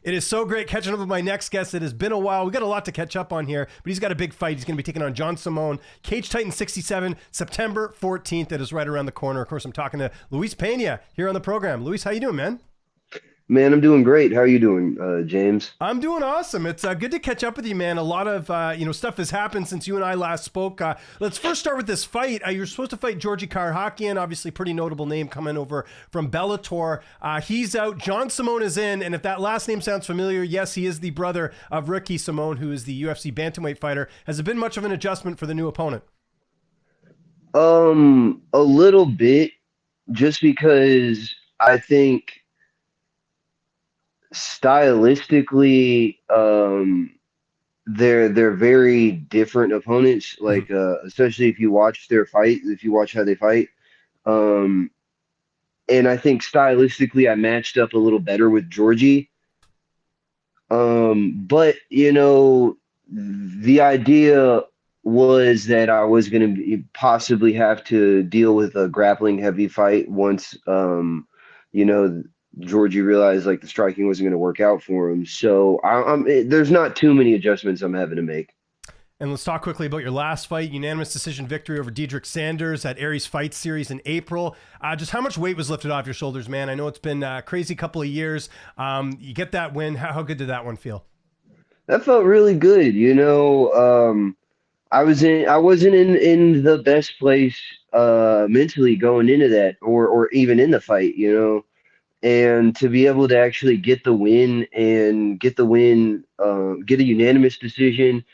It is so great catching up with my next guest. It has been a while. We got a lot to catch up on here, but he's got a big fight. He's going to be taking on John Simone, Cage Titan 67, September 14th. That is right around the corner. Of course, I'm talking to Luis Pena here on the program. Luis, how you doing, man? Man, I'm doing great. How are you doing, James? I'm doing awesome. It's good to catch up with you, man. A lot of stuff has happened since you and I last spoke. Let's first start with this fight. You're supposed to fight Georgi Karhakian, obviously pretty notable name coming over from Bellator. He's out. John Simone is in, and if that last name sounds familiar, yes, he is the brother of Ricky Simone, who is the UFC bantamweight fighter. Has it been much of an adjustment for the new opponent? A little bit, just because I think stylistically, they're very different opponents. Mhm. Like, especially if you watch their fight, if you watch how they fight. Um, and I think stylistically, I matched up a little better with Georgie. But the idea was that I was going to possibly have to deal with a grappling heavy fight once, you know, Georgie realized like the striking wasn't going to work out for him. So there's not too many adjustments I'm having to make. And let's talk quickly about your last fight, unanimous decision victory over Diedrich Sanders at Aries Fight Series in April. Just how much weight was lifted off your shoulders, man? I know it's been a crazy couple of years. You get that win. How good did that one feel? That felt really good. I wasn't in the best place mentally going into that or even in the fight, and to be able to actually get the win and get a unanimous decision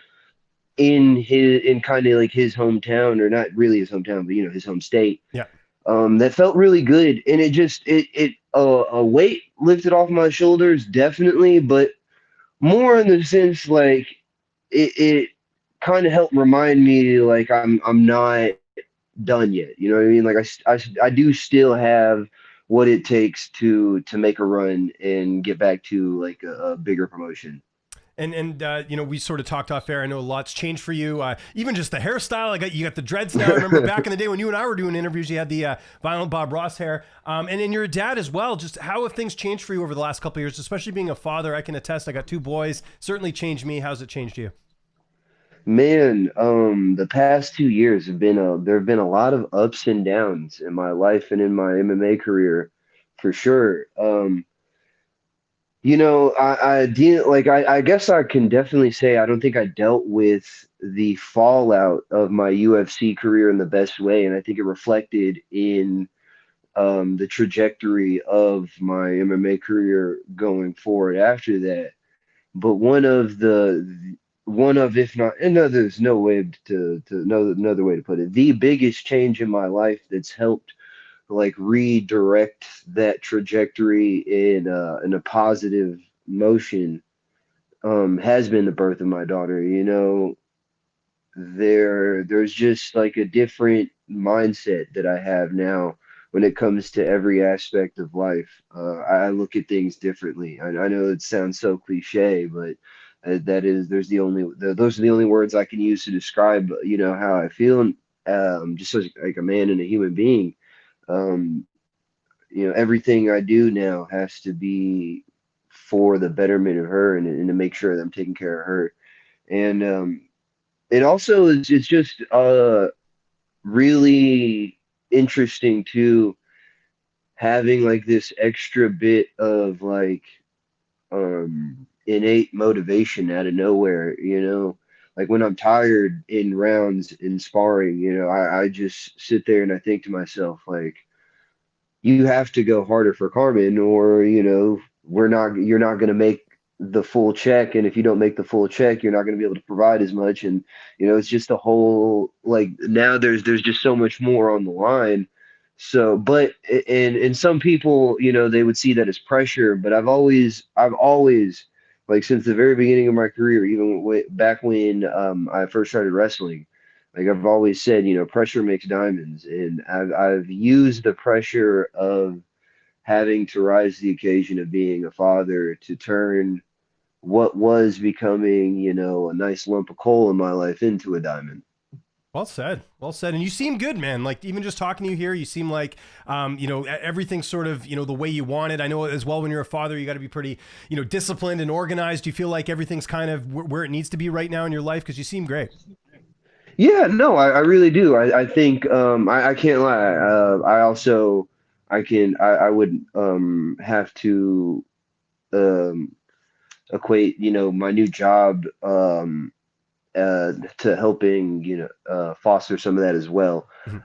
in kind of like his hometown, or not really his hometown, but his home state. Yeah. That felt really good, and a weight lifted off my shoulders, definitely, but more in the sense like it kind of helped remind me like I'm not done yet. You know what I mean? Like I do still have what it takes to make a run and get back to like a bigger promotion. And we sort of talked off air. I know a lot's changed for you. Even just the hairstyle. You got the dreads now. I remember back in the day when you and I were doing interviews, you had the violent Bob Ross hair. And then you're a dad as well. Just how have things changed for you over the last couple of years, especially being a father? I can attest. I got two boys. Certainly changed me. How's it changed you? Man, the past 2 years there have been a lot of ups and downs in my life and in my MMA career, for sure. I didn't like I guess I can definitely say I don't think I dealt with the fallout of my UFC career in the best way, and I think it reflected in the trajectory of my MMA career going forward after that. But one of, if not, and no, there's no way to know another way to put it. The biggest change in my life that's helped like redirect that trajectory in a positive motion has been the birth of my daughter. There's just like a different mindset that I have now when it comes to every aspect of life. I look at things differently. I know it sounds so cliche, but that is those are the only words I can use to describe how I feel, just as like a man and a human being. um, Everything I do now has to be for the betterment of her, and to make sure that I'm taking care of her. And it also is it's just really interesting to having like this extra bit of like innate motivation out of nowhere, like when I'm tired in rounds in sparring, I just sit there and I think to myself like, you have to go harder for Carmen, or you're not going to make the full check, and if you don't make the full check, you're not going to be able to provide as much. And it's just a whole like, now there's just so much more on the line. So but and some people, they would see that as pressure, but I've always like, since the very beginning of my career, even way back when I first started wrestling, like I've always said, pressure makes diamonds, and I've used the pressure of having to rise to the occasion of being a father to turn what was becoming, a nice lump of coal in my life into a diamond. Well said. Well said. And you seem good, man. Like even just talking to you here, you seem like, everything's sort of, the way you want it. I know as well when you're a father, you got to be pretty, disciplined and organized. Do you feel like everything's kind of where it needs to be right now in your life? Because you seem great. Yeah, no, I really do. I think I can't lie. I also I would have to um equate, my new job to helping, foster some of that as well. Mhm.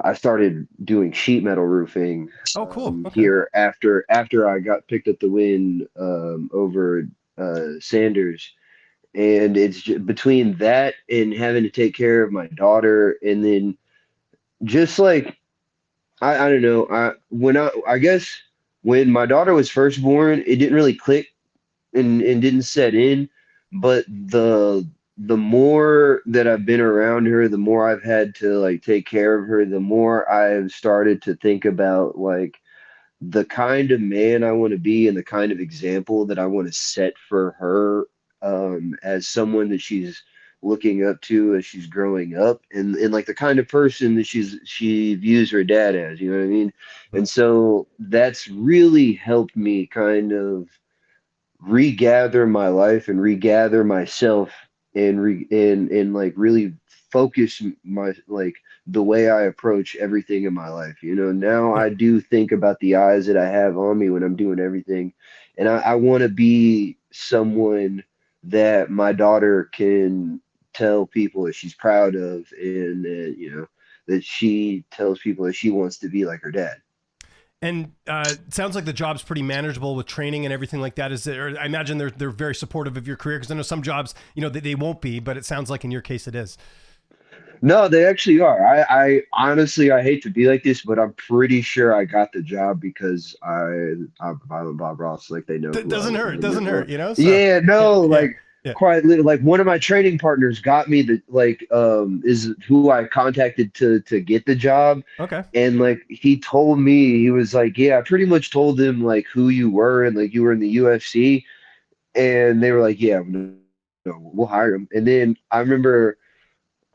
I started doing sheet metal roofing Oh, cool. Okay. here after I got picked up the win over Sanders, and it's between that and having to take care of my daughter, and then just like I don't know, I guess when my daughter was first born, it didn't really click and didn't set in, but the more that I've been around her, the more I've had to like take care of her, the more I've started to think about like the kind of man I want to be and the kind of example that I want to set for her as someone that she's looking up to as she's growing up, and like the kind of person that she views her dad as, you know what I mean? Mhm. And so that's really helped me kind of regather my life and regather myself and like really focus my like the way I approach everything in my life. Now Yeah. I do think about the eyes that I have on me when I'm doing everything, and I want to be someone that my daughter can tell people that she's proud of, and that that she tells people that she wants to be like her dad. And it sounds like the job's pretty manageable with training and everything like that. Is there? I imagine they're very supportive of your career because I know some jobs, they won't be, but it sounds like in your case it is. No, they actually are. I honestly, I hate to be like this, but I'm pretty sure I got the job because I'm Violent Bob Ross. Like they know who I Doesn't hurt. am. Doesn't hurt. So Yeah, yeah, no, yeah, like yeah. quite literally, like one of my training partners got me the like is who I contacted to get the job, Okay. and like he told me he was like, yeah, I pretty much told them like who you were and like you were in the UFC, and they were like, yeah, no, no, we'll hire him. And then I remember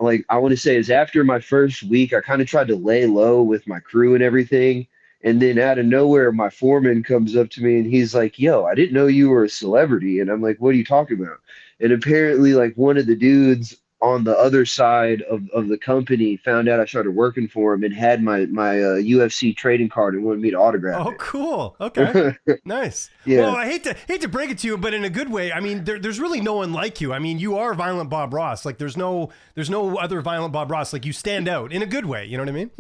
like I want to say is after my first week, I kind of tried to lay low with my crew and everything. And then out of nowhere, my foreman comes up to me and he's like, "Yo, I didn't know you were a celebrity." And I'm like, "What are you talking about?" And apparently, like one of the dudes on the other side of the company found out I started working for him and had my UFC trading card and wanted me to autograph Oh, cool. Okay. it. Nice. Well, Yeah. I hate to break it to you, but in a good way. I mean, there's really no one like you. I mean, you are Violent Bob Ross. Like, there's no other Violent Bob Ross. Like, you stand out in a good way. You know what I mean?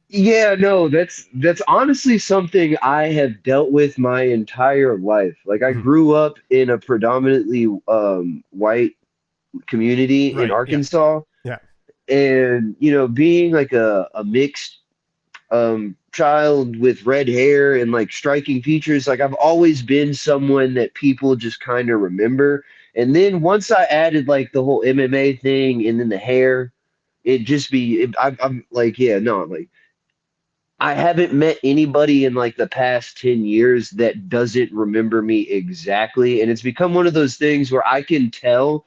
Yeah, no, that's honestly something I have dealt with my entire life. Like I Mhm. grew up in a predominantly white community in Right. Yeah. Arkansas, Yeah. and being like a mixed child with red hair and like striking features, like I've always been someone that people just kind of remember. And then once I added like the whole MMA thing and then the hair, I'm like, yeah, no, like I haven't met anybody in like the past 10 years that doesn't remember me exactly. And it's become one of those things where I can tell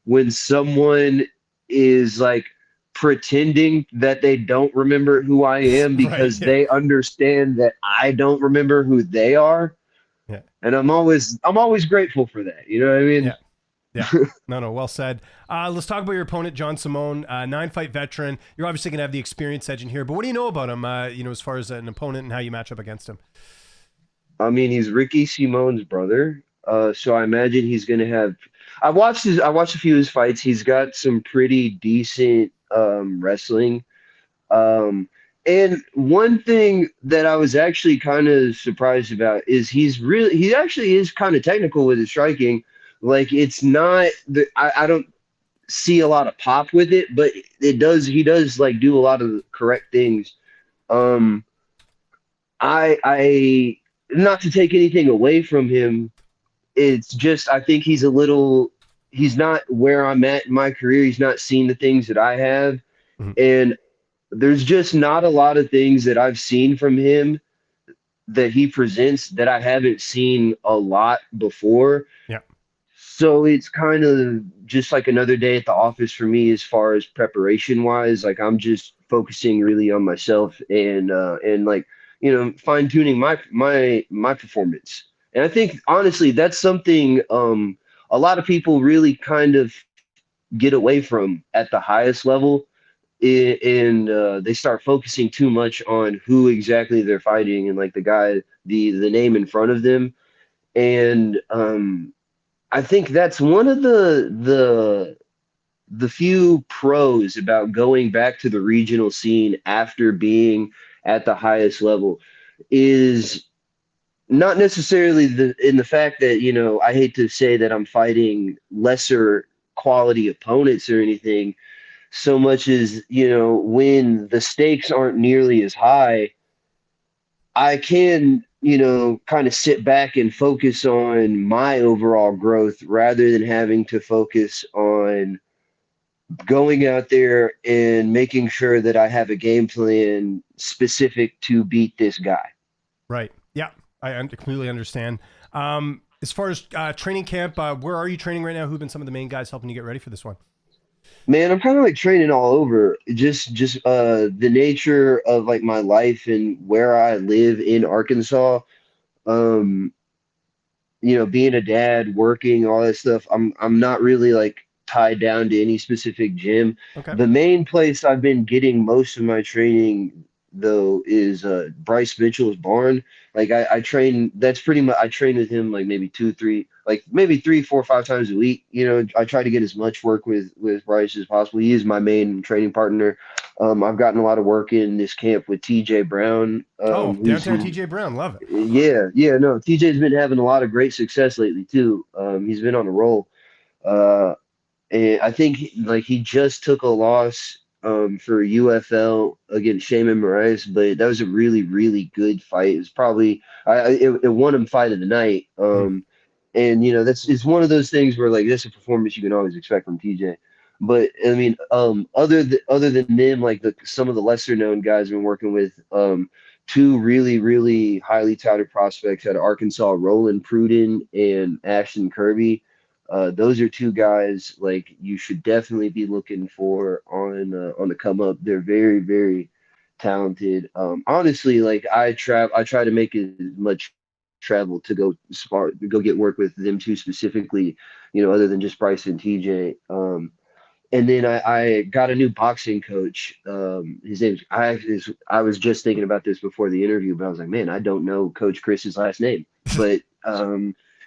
when someone is like pretending that they don't remember who I am Right. because Yeah. they understand that I don't remember who they are. Yeah. And I'm always grateful for that. You know what I mean? Yeah. Yeah. No, no, well said. Let's talk about your opponent, John Simone, 9-fight veteran. You're obviously going to have the experience edge in here, but what do you know about him, as far as an opponent and how you match up against him? I mean, he's Ricky Simone's brother. So I imagine he's gonna have. I watched a few of his fights. He's got some pretty decent wrestling. Um, and one thing that I was actually kind of surprised about is he actually is kind of technical with his striking. Like it's not I don't see a lot of pop with it, but he does like do a lot of the correct things. Um, I not to take anything away from him, it's just I think he's not where I'm at in my career. He's not seen the things that I have. Mhm. And there's just not a lot of things that I've seen from him that he presents that I haven't seen a lot before. Yeah. So it's kind of just like another day at the office for me as far as preparation wise. Like I'm just focusing really on myself and like, fine tuning my performance. And I think honestly that's something a lot of people really kind of get away from at the highest level, and they start focusing too much on who exactly they're fighting and like the guy, the name in front of them. And I think that's one of the few pros about going back to the regional scene after being at the highest level is not necessarily in the fact that, I hate to say that I'm fighting lesser quality opponents or anything, so much as, when the stakes aren't nearly as high, I can, kind of sit back and focus on my overall growth rather than having to focus on going out there and making sure that I have a game plan specific to beat this guy. Right. Yeah, completely understand. As far as training camp, where are you training right now? Who've been some of the main guys helping you get ready for this one? Man, I'm kind of like training all over. Just the nature of like my life and where I live in Arkansas. Um, being a dad, working, all that stuff, I'm not really like tied down to any specific gym. Okay. The main place I've been getting most of my training though is Bryce Mitchell's barn. Like I train, that's pretty much, I train with him like maybe two, three, like maybe three, four, 5 times a week. I try to get as much work with Bryce as possible. He is my main training partner. I've gotten a lot of work in this camp with TJ Brown, Oh, who's downtown TJ Brown, love it. yeah, yeah, no. TJ's been having a lot of great success lately too. He's been on a roll. Uh, and I think like he just took a loss for UFL against Shaman Moraes, but that was a really, really good fight. It was probably it won him fight of the night. Mm. And that's it's one of those things where like that's a performance you can always expect from TJ. But I mean, other than them, like some of the lesser known guys I've been working with, two really, really highly touted prospects out of Arkansas, Roland Pruden and Ashton Kirby. Those are two guys like you should definitely be looking for on the come up. They're very, very talented. Honestly, like I try to make as much travel to go get work with them two specifically, other than just Bryce and TJ. And then I got a new boxing coach. His name's I was just thinking about this before the interview, but I was like, man, I don't know Coach Chris's last name. But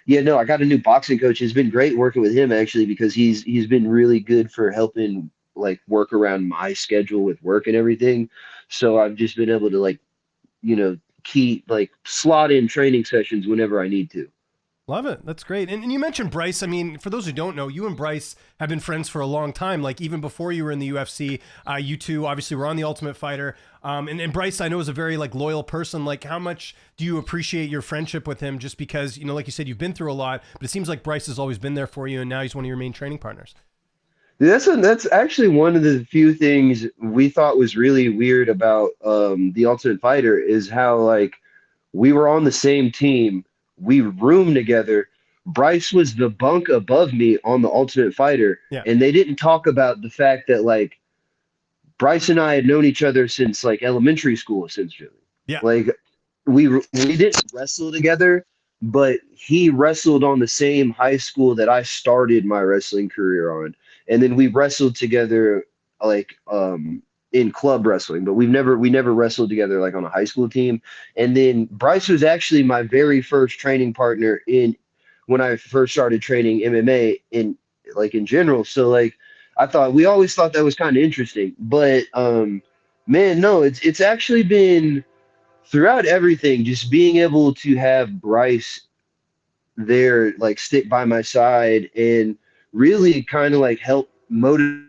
yeah, no, I got a new boxing coach. It's been great working with him actually because he's been really good for helping like work around my schedule with work and everything. So I've just been able to like, keep like slot in training sessions whenever I need to. Love it. That's great. And you mentioned Bryce. I mean, for those who don't know, you and Bryce have been friends for a long time. Like even before you were in the UFC, you two obviously were on the Ultimate Fighter. And Bryce, I know, is a very like loyal person. Like how much do you appreciate your friendship with him? Just because, like you said, you've been through a lot, but it seems like Bryce has always been there for you, and now he's one of your main training partners. That's actually one of the few things we thought was really weird about the Ultimate Fighter is how like we were on the same team, we roomed together. Bryce was the bunk above me on the Ultimate Fighter, Yeah. and they didn't talk about the fact that like Bryce and I had known each other since like elementary school, essentially. Yeah. Like we didn't wrestle together, but he wrestled on the same high school that I started my wrestling career on, and then we wrestled together like in club wrestling, but we never wrestled together like on a high school team. And then Bryce was actually my very first training partner in when I first started training MMA in general. So like we always thought that was kind of interesting, but man, no, it's actually been throughout everything, just being able to have Bryce there, like stick by my side and really kind of like help motivate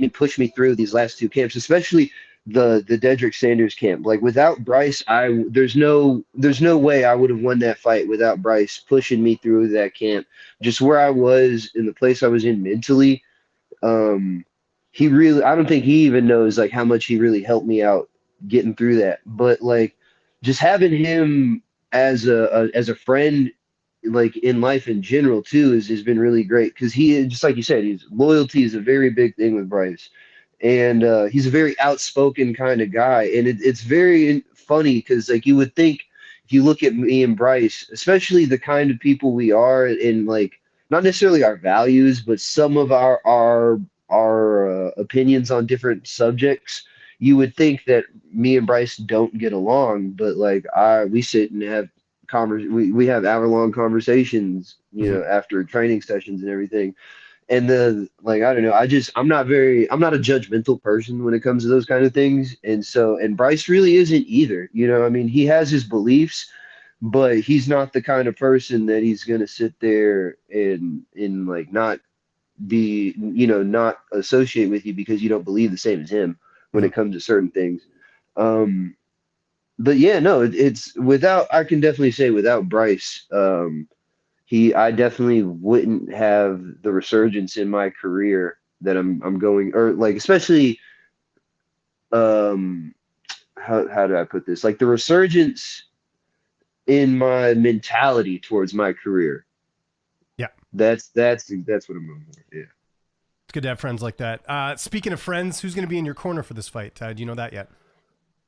me, push me through these last two camps, especially the Dedrick Sanders camp. Like without Bryce, there's no way I would have won that fight without Bryce pushing me through that camp. Just where I was in the place I was in mentally, um, I don't think he even knows like how much he really helped me out getting through that. But like just having him as a friend like in life in general too has been really great because he, just like you said, his loyalty is a very big thing with Bryce, and he's a very outspoken kind of guy, and it's very funny because like you would think if you look at me and Bryce, especially the kind of people we are, and like not necessarily our values, but some of our opinions on different subjects, you would think that me and Bryce don't get along, but like I we sit and have we have hour-long conversations, you Mhm. know, after training sessions and everything. And the like, I don't know, I'm not a judgmental person when it comes to those kind of things. And so, and Bryce really isn't either. You know, I mean, he has his beliefs, but he's not the kind of person that he's gonna sit there and like not be, you know, not associate with you because you don't believe the same as him when Mhm. it comes to certain things. Um, but yeah, no, it's without, I can definitely say without Bryce, I definitely wouldn't have the resurgence in my career that I'm going, or like especially um how do I put this? Like the resurgence in my mentality towards my career. Yeah. That's what I'm going for. Yeah. It's good to have friends like that. Speaking of friends, who's going to be in your corner for this fight? Do you know that yet?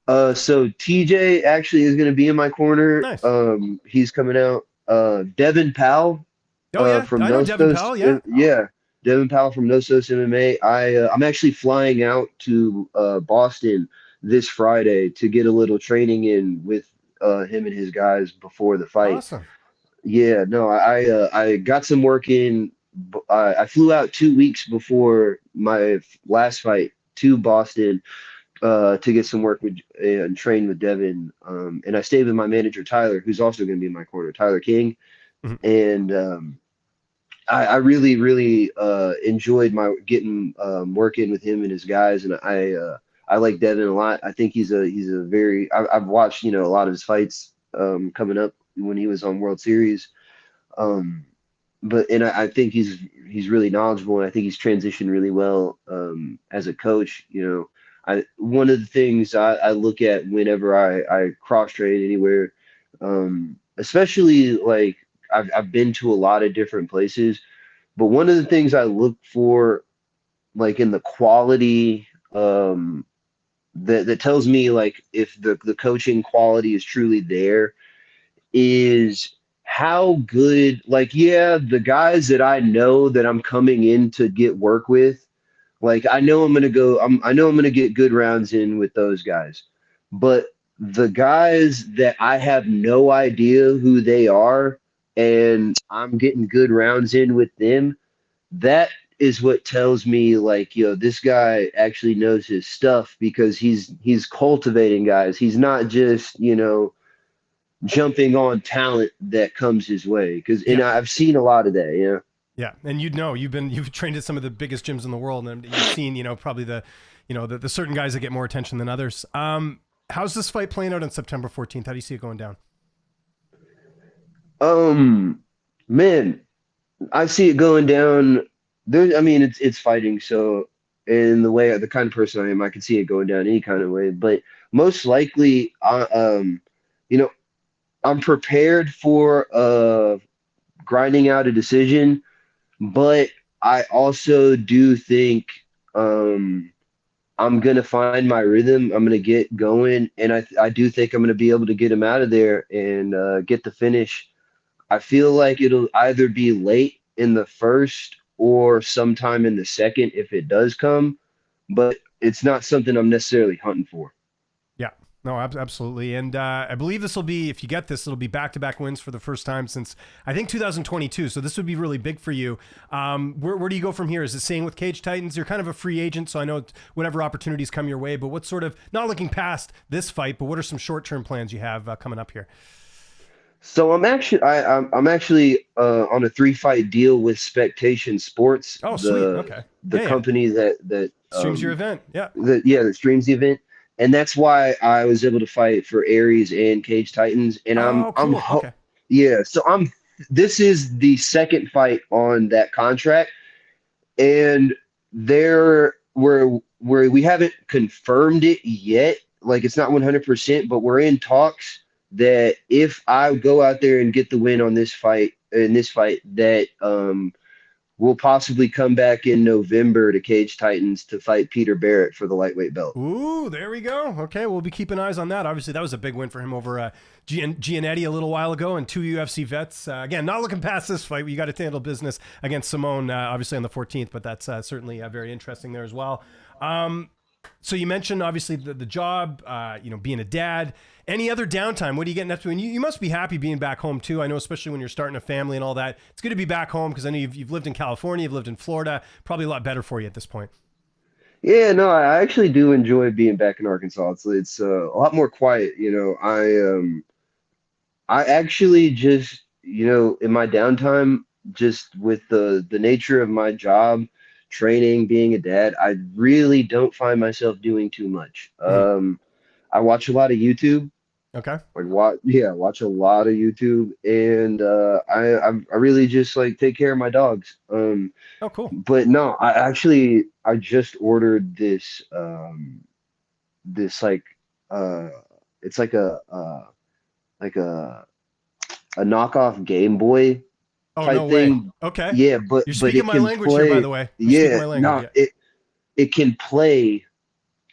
So TJ actually is going to be in my corner. Nice. He's coming out. Devin Powell, Oh yeah, from I know Devin Nostos. Powell. Yeah. Yeah, Devin Powell from Nostos MMA. I'm actually flying out to Boston this Friday to get a little training in with him and his guys before the fight. Awesome. Yeah, no, I got some work in. I flew out 2 weeks before my last fight to Boston to get some work with and train with Devin. And I stayed with my manager Tyler, who's also going to be in my corner, Tyler King, Mhm. and I really, really enjoyed my getting work in with him and his guys, and I like Devin a lot. I think he's a very I've watched, you know, a lot of his fights coming up when he was on World Series, um, but and I think he's really knowledgeable, and I think he's transitioned really well as a coach. You know, one of the things I look at whenever I cross train anywhere, especially like I've been to a lot of different places, but one of the things I look for, like in the quality, that tells me like if the coaching quality is truly there, is how good, like, yeah, the guys that I know that I'm coming in to get work with, like I know I'm gonna get good rounds in with those guys. But the guys that I have no idea who they are and I'm getting good rounds in with them, that is what tells me like, yo, this guy actually knows his stuff because he's cultivating guys. He's not just, you know, jumping on talent that comes his way. Because and Yeah. I've seen a lot of that, you know. Yeah, and you've trained at some of the biggest gyms in the world, and you've seen probably the certain guys that get more attention than others. How's this fight playing out on September 14th? How do you see it going down? Um, man, I see it going down there. I mean, it's fighting, so in the way the kind of person I am, I can see it going down any kind of way. But most likely, you know, I'm prepared for grinding out a decision, but I also do think um I'm gonna find my rhythm. I'm gonna get going, and I do think I'm gonna be able to get him out of there and get the finish. I feel like it'll either be late in the first or sometime in the second if it does come, but it's not something I'm necessarily hunting for. Yeah, no, absolutely. And I believe this will be, if you get this, it'll be back-to-back wins for the first time since I think 2022. So this would be really big for you. Where do you go from here? Is it staying with Cage Titans? You're kind of a free agent, so I know whatever opportunities come your way. But what sort of, not looking past this fight, but what are some short-term plans you have coming up here? So I'm actually on a 3 fight deal with Spectation Sports, Oh, sweet. Okay. the Yeah, yeah. company Streams your event. Yeah. that streams the event, and that's why I was able to fight for Aries and Cage Titans, and Oh, cool. Okay. yeah, so I'm this is the second fight on that contract, and where we haven't confirmed it yet, like it's not 100%, but we're in talks that if I go out there and get the win on this fight, in this fight that will possibly come back in November to Cage Titans to fight Peter Barrett for the lightweight belt. Ooh, there we go. Okay, we'll be keeping eyes on that. Obviously, that was a big win for him over Giannetti a little while ago, and two UFC vets. Again, not looking past this fight. You got to handle business against Simone, obviously on the 14th, but that's certainly very interesting there as well. So you mentioned obviously the job, being a dad. Any other downtime? What are you getting up to? And you must be happy being back home too. I know, especially when you're starting a family and all that. It's good to be back home because I know you've lived in California, you've lived in Florida. Probably a lot better for you at this point. Yeah, no, I actually do enjoy being back in Arkansas. It's a lot more quiet. I actually just, in my downtime, just with the nature of my job, training, being a dad, I really don't find myself doing too much. Mhm. I watch a lot of YouTube. Okay. Watch a lot of YouTube, and I really just like take care of my dogs. Oh, cool. But no, I just ordered this uh it's like a knockoff Game Boy Oh, no type way. thing. Okay. Yeah, You're but speaking it my can language here, by play. the way. You're speaking Yeah, my language. no, Yeah. it can play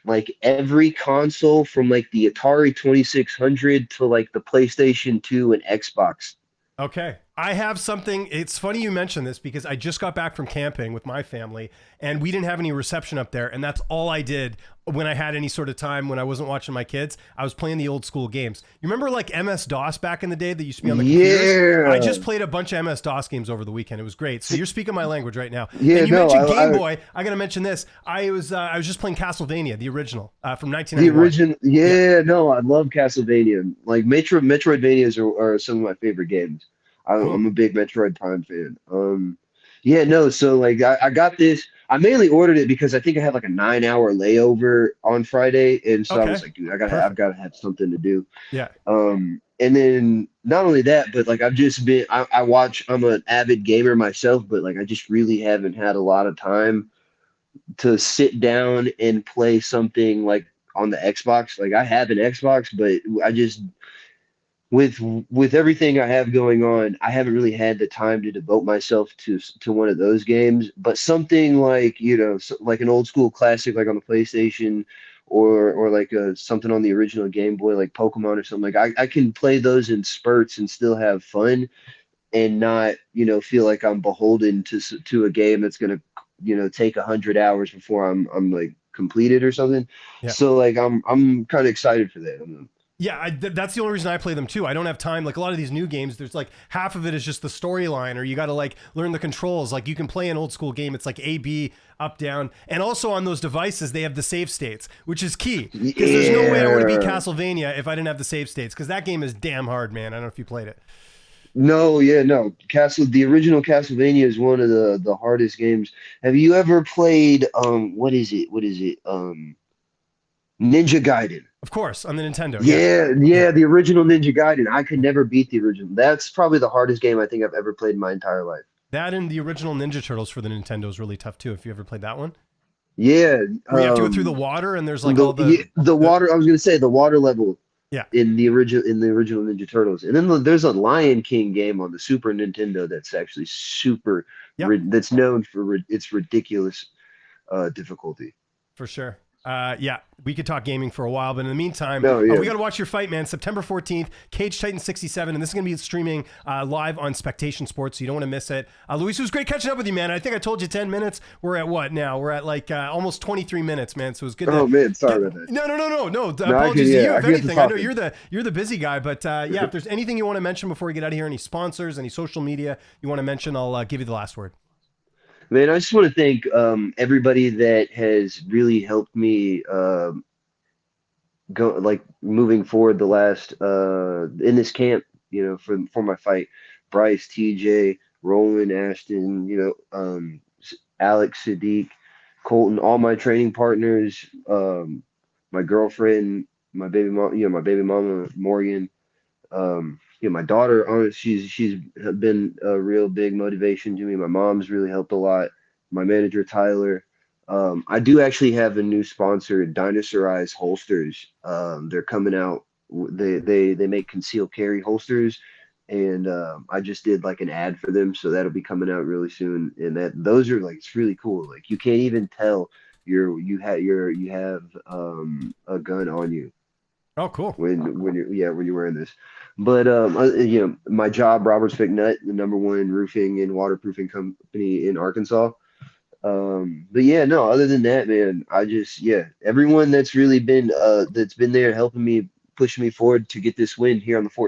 like every console from like the Atari 2600 to like the PlayStation 2 and Xbox. Okay. I have something. It's funny you mentioned this because I just got back from camping with my family and we didn't have any reception up there. And that's all I did when I had any sort of time when I wasn't watching my kids. I was playing the old school games. You remember like MS-DOS back in the day that used to be on the computers? I Yeah. just played a bunch of MS-DOS games over the weekend. It was great. So you're speaking my language right now. Yeah, And you no, mentioned Game I Boy. I got to mention this. I was just playing Castlevania, the original from the 1991. original. Yeah. Yeah, no, I love Castlevania. Like Metroidvanias are some of my favorite games. Cool. I'm a big Metroid Prime fan. Yeah, no, so like I got this. I mainly ordered it because I think I had like a 9 hour layover on Friday, and so I was Okay. like, dude, I've Perfect. gotta have something to do. Yeah. And then not only that, but like I've just been I watch. I'm an avid gamer myself, but like I just really haven't had a lot of time to sit down and play something like on the Xbox. Like I have an Xbox, but I just with with everything I have going on, I haven't really had the time to devote myself to one of those games. But something like, like an old school classic, like on the PlayStation, or like something on the original Game Boy, like Pokemon or something. Like I can play those in spurts and still have fun and not, feel like I'm beholden to a game that's gonna, take 100 hours before I'm like completed or something. Yeah. So like I'm kind of excited for that. Yeah, that's the only reason I play them too. I don't have time. Like a lot of these new games, there's like half of it is just the storyline, or you got to like learn the controls. Like you can play an old school game. It's like A, B, up, down. And also on those devices, they have the save states, which is key. Because there's no way I want to beat Yeah. Castlevania if I didn't have the save states. Because that game is damn hard, man. I don't know if you played it. No, yeah, no. The original Castlevania is one of the hardest games. Have you ever played what is it? What is it? Ninja Gaiden. Of course, on the Nintendo. Yeah. Yeah, Yeah. yeah, the original Ninja Gaiden. I could never beat the original. That's probably the hardest game I think I've ever played in my entire life. That and the original Ninja Turtles for the Nintendo is really tough too. If you ever played that one, Yeah, where you have to go through the water and there's like the all yeah, the the water. I was gonna say the water level yeah. in the original Ninja Turtles, and then there's a Lion King game on the Super Nintendo that's actually Yep. that's known for its ridiculous difficulty. For sure. Yeah, we could talk gaming for a while, but in the meantime, No, we yeah. got to watch your fight, man. September 14th, Cage Titan 67, and this is going to be streaming live on Spectation Sports, so you don't want to miss it. Luis, it was great catching up with you, man. I think I told you 10 minutes. We're at what now? We're at like almost 23 minutes, man. So it was good to Oh man, sorry get. about that. No. No, Apologies to you, I if can get to anything. I know talking. you're the busy guy, but yeah, if there's anything you want to mention before we get out of here, any sponsors, any social media you want to mention, I'll give you the last word. Man, I just want to thank everybody that has really helped me go like moving forward the last in this camp, for my fight. Bryce, TJ, Roland, Ashton, Alex, Sadiq, Colton, all my training partners, my girlfriend, my baby mama Morgan, my daughter, she's been a real big motivation to me. My mom's really helped a lot. My manager Tyler. I do actually have a new sponsor, Dinosaur Eyes Holsters. They're coming out. They make concealed carry holsters. and I just did like an ad for them, so that'll be coming out really soon. And those are like, it's really cool. Like you can't even tell you have a gun on you Oh, cool. when you're wearing this. But my job, Roberts McNutt, the #1 roofing and waterproofing company in Arkansas. But yeah, no, other than that, man, everyone that's really been that's been there helping me, pushing me forward to get this win here on the 14th.